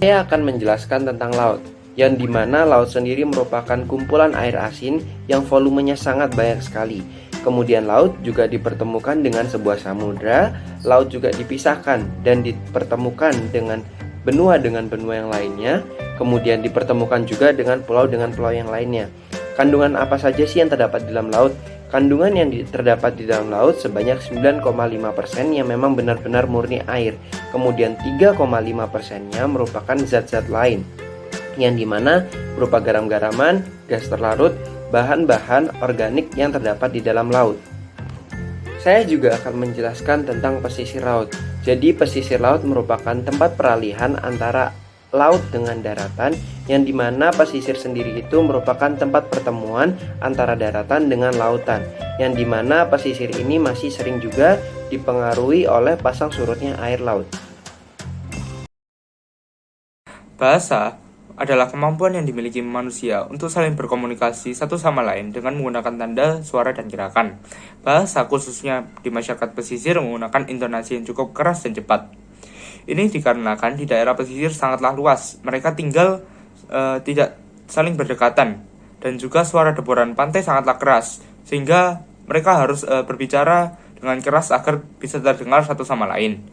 Saya akan menjelaskan tentang laut, yang dimana laut sendiri merupakan kumpulan air asin yang volumenya sangat banyak sekali. Kemudian laut juga dipertemukan dengan sebuah samudra, laut juga dipisahkan dan dipertemukan dengan benua yang lainnya, kemudian dipertemukan juga dengan pulau yang lainnya. Kandungan apa saja sih yang terdapat di dalam laut? Kandungan yang terdapat di dalam laut sebanyak 9,5% yang memang benar-benar murni air. Kemudian 3,5%-nya merupakan zat-zat lain, yang dimana berupa garam-garaman, gas terlarut, bahan-bahan organik yang terdapat di dalam laut. Saya juga akan menjelaskan tentang pesisir laut. Jadi pesisir laut merupakan tempat peralihan antara laut dengan daratan, yang dimana pesisir sendiri itu merupakan tempat pertemuan antara daratan dengan lautan, yang dimana pesisir ini masih sering juga dipengaruhi oleh pasang surutnya air laut. Bahasa adalah kemampuan yang dimiliki manusia untuk saling berkomunikasi satu sama lain dengan menggunakan tanda, suara, dan gerakan. Bahasa khususnya di masyarakat pesisir menggunakan intonasi yang cukup keras dan cepat. Ini dikarenakan di daerah pesisir sangatlah luas, mereka tinggal tidak saling berdekatan, dan juga suara deboran pantai sangatlah keras, sehingga mereka harus berbicara dengan keras agar bisa terdengar satu sama lain.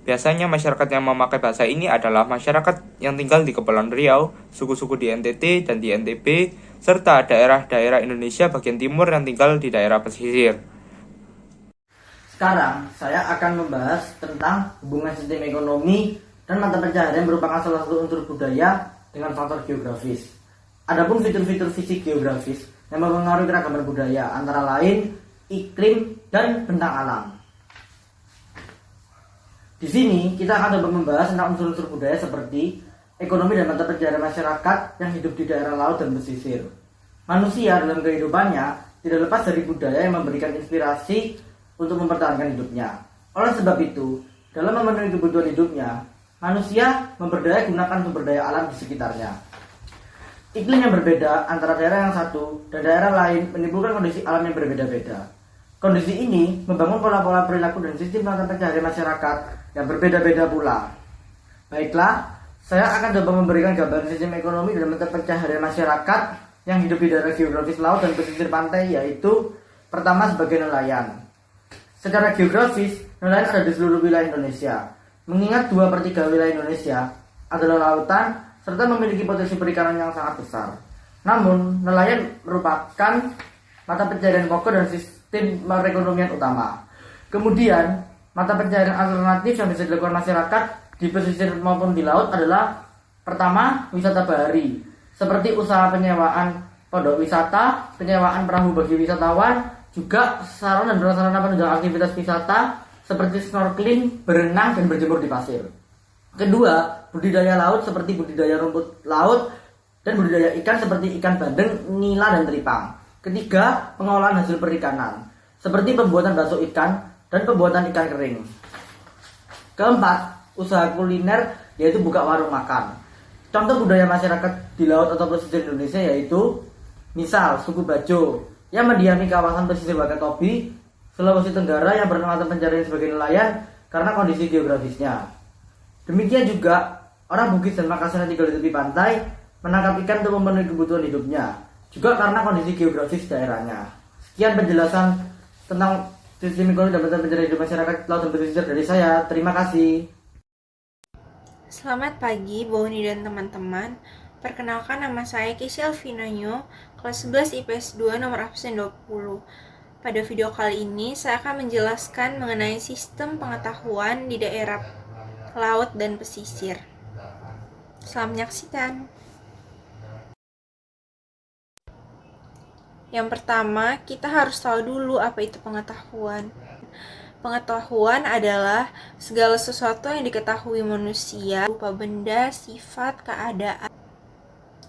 Biasanya masyarakat yang memakai bahasa ini adalah masyarakat yang tinggal di Kepulauan Riau, suku-suku di NTT dan di NTB, serta daerah-daerah Indonesia bagian timur yang tinggal di daerah pesisir. Sekarang saya akan membahas tentang hubungan sistem ekonomi dan mata pencaharian merupakan salah satu unsur budaya dengan faktor geografis. Adapun fitur-fitur fisik geografis yang mempengaruhi keragaman budaya antara lain iklim dan bentang alam. Di sini kita akan coba membahas tentang unsur-unsur budaya seperti ekonomi dan mata pencaharian masyarakat yang hidup di daerah laut dan pesisir. Manusia dalam kehidupannya tidak lepas dari budaya yang memberikan inspirasi untuk mempertahankan hidupnya. Oleh sebab itu, dalam memenuhi kebutuhan hidupnya, manusia memperdaya gunakan sumber daya alam di sekitarnya. Iklim yang berbeda antara daerah yang satu dan daerah lain menimbulkan kondisi alam yang berbeda-beda. Kondisi ini membangun pola-pola perilaku dan sistem mata pencaharian masyarakat yang berbeda-beda pula. Baiklah, saya akan coba memberikan gambaran sistem ekonomi dan mata pencaharian masyarakat yang hidup di daerah geografis laut dan pesisir pantai, yaitu pertama sebagai nelayan. Secara geografis, nelayan ada di seluruh wilayah Indonesia. Mengingat 2/3 wilayah Indonesia adalah lautan serta memiliki potensi perikanan yang sangat besar. Namun, nelayan merupakan mata pencaharian pokok dan sistem perekonomian utama. Kemudian, mata pencaharian alternatif yang bisa dilakukan masyarakat di pesisir maupun di laut adalah pertama, wisata bahari, seperti usaha penyewaan pondok wisata, penyewaan perahu bagi wisatawan, juga sarana dan prasarana penunjang aktivitas wisata seperti snorkeling, berenang, dan berjemur di pasir. Kedua, budidaya laut seperti budidaya rumput laut dan budidaya ikan seperti ikan bandeng, nila, dan teripang. Ketiga, pengolahan hasil perikanan seperti pembuatan bakso ikan dan pembuatan ikan kering. Keempat, usaha kuliner yaitu buka warung makan. Contoh budaya masyarakat di laut atau pesisir Indonesia yaitu misal suku Bajo yang mendiami kawasan pesisir Wakatobi, Sulawesi Tenggara yang bermata pencaharian sebagai nelayan karena kondisi geografisnya. Demikian juga orang Bugis dan Makassar yang tinggal di tepi pantai menangkap ikan untuk memenuhi kebutuhan hidupnya, juga karena kondisi geografis daerahnya. Sekian penjelasan tentang sistem ekonomi dan mata pencaharian hidup masyarakat laut dan pesisir dari saya. Terima kasih. Selamat pagi, Boni dan teman-teman. Perkenalkan, nama saya Keisy Alvinanyo, kelas 11 IPS 2 nomor absen 20. Pada video kali ini, saya akan menjelaskan mengenai sistem pengetahuan di daerah laut dan pesisir. Selamat menyaksikan. Yang pertama, kita harus tahu dulu apa itu pengetahuan. Pengetahuan adalah segala sesuatu yang diketahui manusia berupa benda, sifat, keadaan.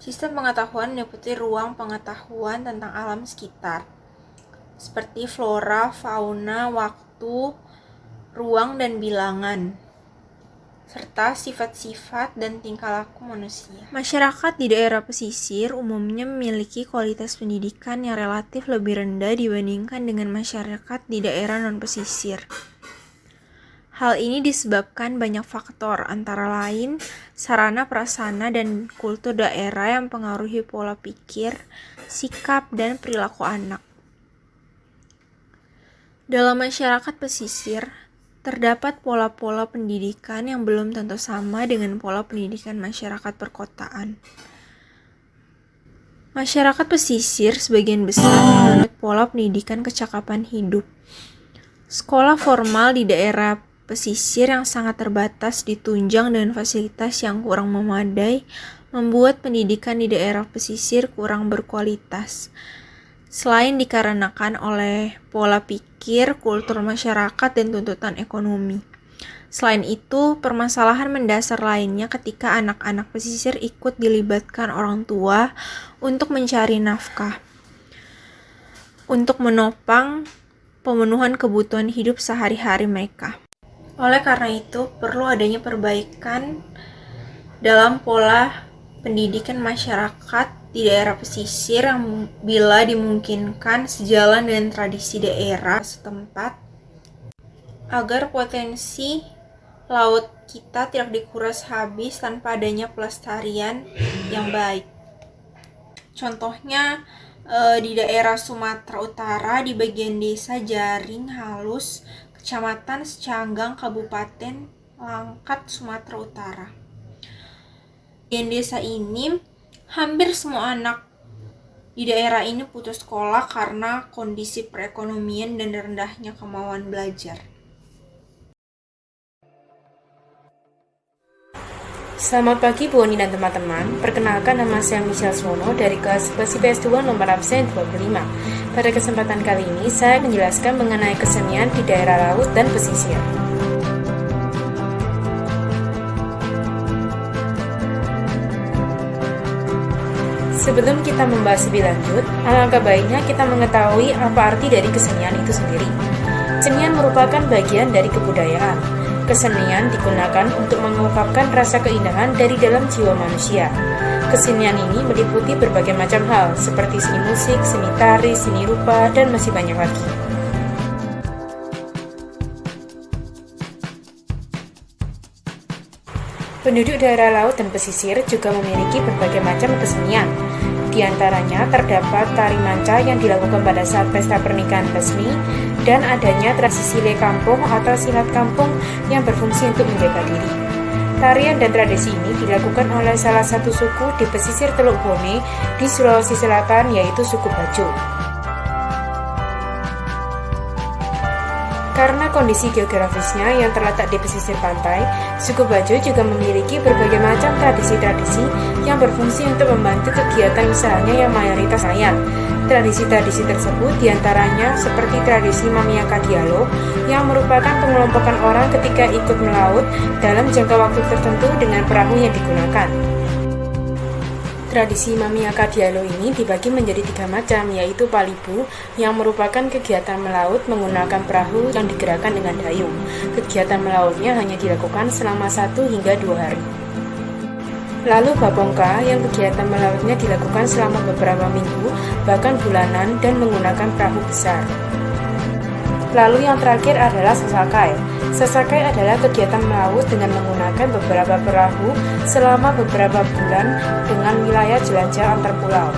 Sistem pengetahuan meliputi ruang pengetahuan tentang alam sekitar, seperti flora, fauna, waktu, ruang, dan bilangan, serta sifat-sifat dan tingkah laku manusia. Masyarakat di daerah pesisir umumnya memiliki kualitas pendidikan yang relatif lebih rendah dibandingkan dengan masyarakat di daerah non-pesisir. Hal ini disebabkan banyak faktor, antara lain sarana prasarana dan kultur daerah yang mempengaruhi pola pikir, sikap, dan perilaku anak. Dalam masyarakat pesisir, terdapat pola-pola pendidikan yang belum tentu sama dengan pola pendidikan masyarakat perkotaan. Masyarakat pesisir sebagian besar menganut pola pendidikan kecakapan hidup. Sekolah formal di daerah pesisir yang sangat terbatas ditunjang dengan fasilitas yang kurang memadai, membuat pendidikan di daerah pesisir kurang berkualitas. Selain dikarenakan oleh pola pikir, kultur masyarakat, dan tuntutan ekonomi. Selain itu, permasalahan mendasar lainnya ketika anak-anak pesisir ikut dilibatkan orang tua untuk mencari nafkah, untuk menopang pemenuhan kebutuhan hidup sehari-hari mereka. Oleh karena itu, perlu adanya perbaikan dalam pola pendidikan masyarakat di daerah pesisir yang bila dimungkinkan sejalan dengan tradisi daerah setempat, agar potensi laut kita tidak dikuras habis tanpa adanya pelestarian yang baik. Contohnya, di daerah Sumatera Utara, di bagian desa Jaring Halus, Kecamatan Secanggang, Kabupaten Langkat, Sumatera Utara. Di desa ini, hampir semua anak di daerah ini putus sekolah karena kondisi perekonomian dan rendahnya kemauan belajar. Selamat pagi Bu Oni dan teman-teman. Perkenalkan, nama saya Michelle Suwono dari kelas 11 IPS 2 nomor absen 25. Pada kesempatan kali ini saya akan menjelaskan mengenai kesenian di daerah laut dan pesisir. Sebelum kita membahas lebih lanjut, alangkah baiknya kita mengetahui apa arti dari kesenian itu sendiri. Kesenian merupakan bagian dari kebudayaan. Kesenian digunakan untuk mengungkapkan rasa keindahan dari dalam jiwa manusia. Kesenian ini meliputi berbagai macam hal, seperti seni musik, seni tari, seni rupa, dan masih banyak lagi. Penduduk daerah laut dan pesisir juga memiliki berbagai macam kesenian. Di antaranya terdapat tari manca yang dilakukan pada saat pesta pernikahan resmi, dan adanya tradisi sile kampung atau silat kampung yang berfungsi untuk menjaga diri. Tarian dan tradisi ini dilakukan oleh salah satu suku di pesisir Teluk Bone di Sulawesi Selatan, yaitu suku Bajo. Karena kondisi geografisnya yang terletak di pesisir pantai, suku Bajo juga memiliki berbagai macam tradisi-tradisi yang berfungsi untuk membantu kegiatan usahanya yang mayoritas nelayan. Tradisi-tradisi tersebut diantaranya seperti tradisi Mamiaka Dialog yang merupakan pengelompokan orang ketika ikut melaut dalam jangka waktu tertentu dengan perahu yang digunakan. Tradisi Mamiaka Dialog ini dibagi menjadi 3 macam, yaitu Palibu yang merupakan kegiatan melaut menggunakan perahu yang digerakkan dengan dayung. Kegiatan melautnya hanya dilakukan selama 1 hingga 2 hari. Lalu Babongka yang kegiatan melautnya dilakukan selama beberapa minggu, bahkan bulanan, dan menggunakan perahu besar. Lalu yang terakhir adalah Sasakai. Sasakai adalah kegiatan melaut dengan menggunakan beberapa perahu selama beberapa bulan dengan wilayah jelajah antar pulau.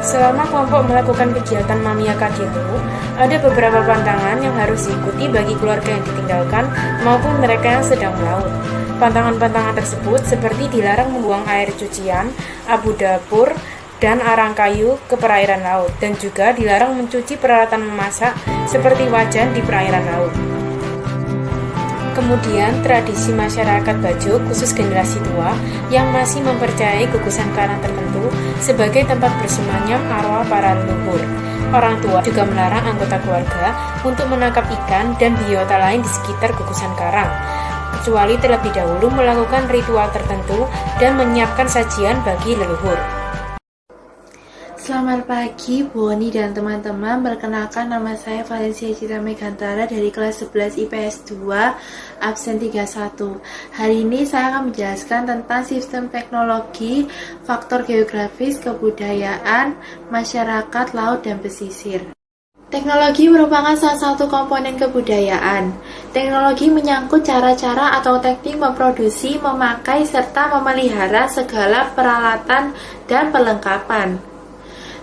Selama kelompok melakukan kegiatan Mamiaka Dialog, ada beberapa pantangan yang harus diikuti bagi keluarga yang ditinggalkan maupun mereka yang sedang melaut. Pantangan-pantangan tersebut seperti dilarang membuang air cucian, abu dapur, dan arang kayu ke perairan laut, dan juga dilarang mencuci peralatan memasak seperti wajan di perairan laut. Kemudian, tradisi masyarakat Bajo, khusus generasi tua, yang masih mempercayai gugusan karang tertentu sebagai tempat bersemayam arwah para leluhur. Orang tua juga melarang anggota keluarga untuk menangkap ikan dan biota lain di sekitar gugusan karang, kecuali terlebih dahulu melakukan ritual tertentu dan menyiapkan sajian bagi leluhur. Selamat pagi Bu Oni dan teman-teman. Perkenalkan, nama saya Valencia Cita Megantara dari kelas 11 IPS 2 absen 31. Hari ini saya akan menjelaskan tentang sistem teknologi, faktor geografis, kebudayaan, masyarakat, laut, dan pesisir. Teknologi merupakan salah satu komponen kebudayaan. Teknologi menyangkut cara-cara atau teknik memproduksi, memakai, serta memelihara segala peralatan dan perlengkapan.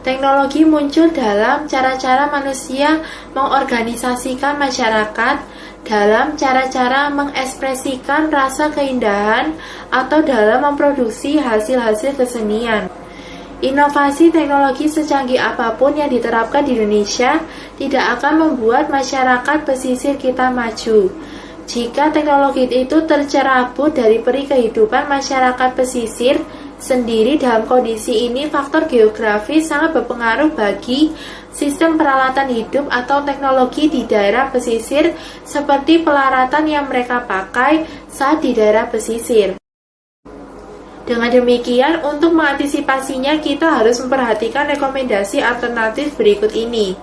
Teknologi muncul dalam cara-cara manusia mengorganisasikan masyarakat, dalam cara-cara mengekspresikan rasa keindahan, atau dalam memproduksi hasil-hasil kesenian. Inovasi teknologi secanggih apapun yang diterapkan di Indonesia tidak akan membuat masyarakat pesisir kita maju. Jika teknologi itu tercerabut dari peri kehidupan masyarakat pesisir sendiri, dalam kondisi ini faktor geografis sangat berpengaruh bagi sistem peralatan hidup atau teknologi di daerah pesisir, seperti pelaratan yang mereka pakai saat di daerah pesisir. Dengan demikian, untuk mengantisipasinya kita harus memperhatikan rekomendasi alternatif berikut ini.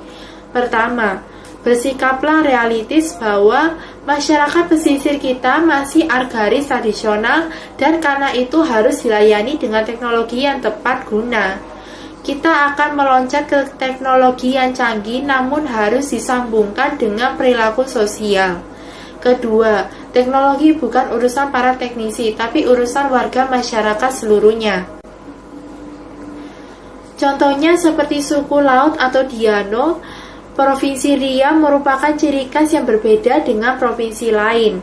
Pertama, bersikaplah realistis bahwa masyarakat pesisir kita masih agraris tradisional dan karena itu harus dilayani dengan teknologi yang tepat guna. Kita akan meloncat ke teknologi yang canggih namun harus disambungkan dengan perilaku sosial. Kedua, teknologi bukan urusan para teknisi, tapi urusan warga masyarakat seluruhnya. Contohnya seperti suku laut atau Diano, Provinsi Riau merupakan ciri khas yang berbeda dengan provinsi lain.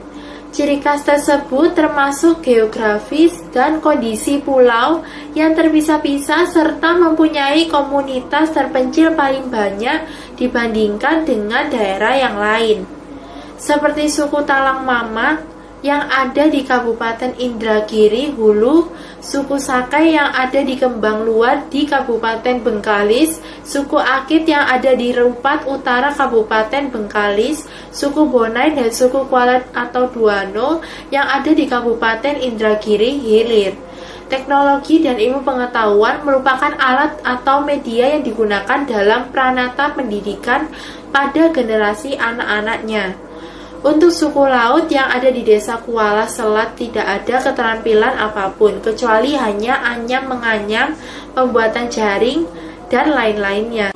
Ciri khas tersebut termasuk geografis dan kondisi pulau yang terpisah-pisah serta mempunyai komunitas terpencil paling banyak dibandingkan dengan daerah yang lain. Seperti suku Talang Mama yang ada di Kabupaten Indragiri Hulu, suku Sakai yang ada di Kembang Luar di Kabupaten Bengkalis, suku Akit yang ada di Rupat Utara Kabupaten Bengkalis, suku Bonai dan suku Kuala atau Duano yang ada di Kabupaten Indragiri Hilir. Teknologi dan ilmu pengetahuan merupakan alat atau media yang digunakan dalam pranata pendidikan pada generasi anak-anaknya. Untuk suku laut yang ada di desa Kuala Selat tidak ada keterampilan apapun, kecuali hanya anyam-menganyam, pembuatan jaring, dan lain-lainnya.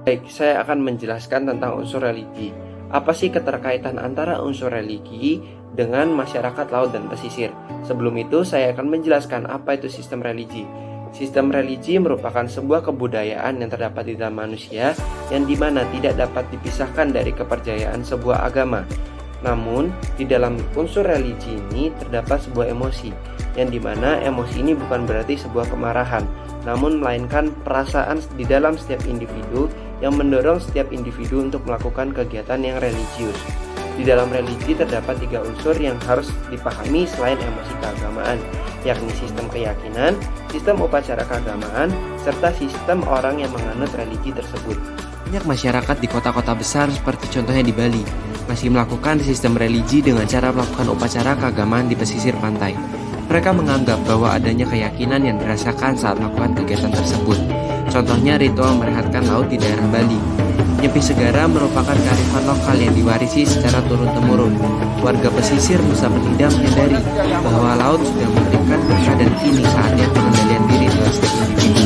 Baik, saya akan menjelaskan tentang unsur religi. Apa sih keterkaitan antara unsur religi dengan masyarakat laut dan pesisir? Sebelum itu, saya akan menjelaskan apa itu sistem religi. Sistem religi merupakan sebuah kebudayaan yang terdapat di dalam manusia yang dimana tidak dapat dipisahkan dari kepercayaan sebuah agama. Namun, di dalam unsur religi ini terdapat sebuah emosi, yang dimana emosi ini bukan berarti sebuah kemarahan, namun melainkan perasaan di dalam setiap individu yang mendorong setiap individu untuk melakukan kegiatan yang religius. Di dalam religi terdapat 3 unsur yang harus dipahami selain emosi keagamaan, yakni sistem keyakinan, sistem upacara keagamaan, serta sistem orang yang menganut religi tersebut. Banyak masyarakat di kota-kota besar seperti contohnya di Bali masih melakukan sistem religi dengan cara melakukan upacara keagamaan di pesisir pantai. Mereka menganggap bahwa adanya keyakinan yang dirasakan saat melakukan kegiatan tersebut. Contohnya ritual merehatkan laut di daerah Bali. Nyepi Segara merupakan kearifan lokal yang diwarisi secara turun-temurun. Warga pesisir Nusa Penida menyadari bahwa laut sudah memberikan berkah dan kini saatnya pengendalian diri dalam setiap individu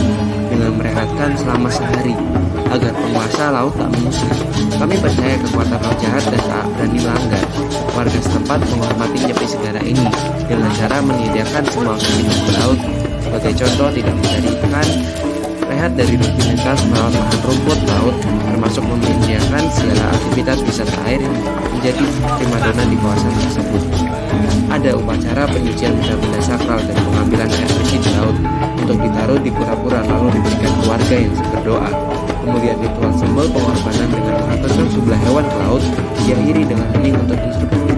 dengan merehatkan selama sehari agar penguasa laut tak mengusir. Kami percaya kekuatan roh jahat dan tak berani melanggar. Warga setempat menghormati Nyepi Segara ini dengan cara menyediakan semua aktivitas laut. Sebagai contoh, tidak mencari ikan, rehat dari rutinitas merawat lahan rumput laut, termasuk menyediakan segala aktivitas wisata air yang menjadi primadona di kawasan tersebut. Ada upacara penyucian benda-benda sakral dan pengambilan air bersih di laut untuk ditaruh di pura-pura lalu diberikan keluarga yang berdoa. Kemudian ritual sembel pengorbanan dengan mengaturkan sebelah hewan ke laut diakhiri dengan hening untuk instruksi.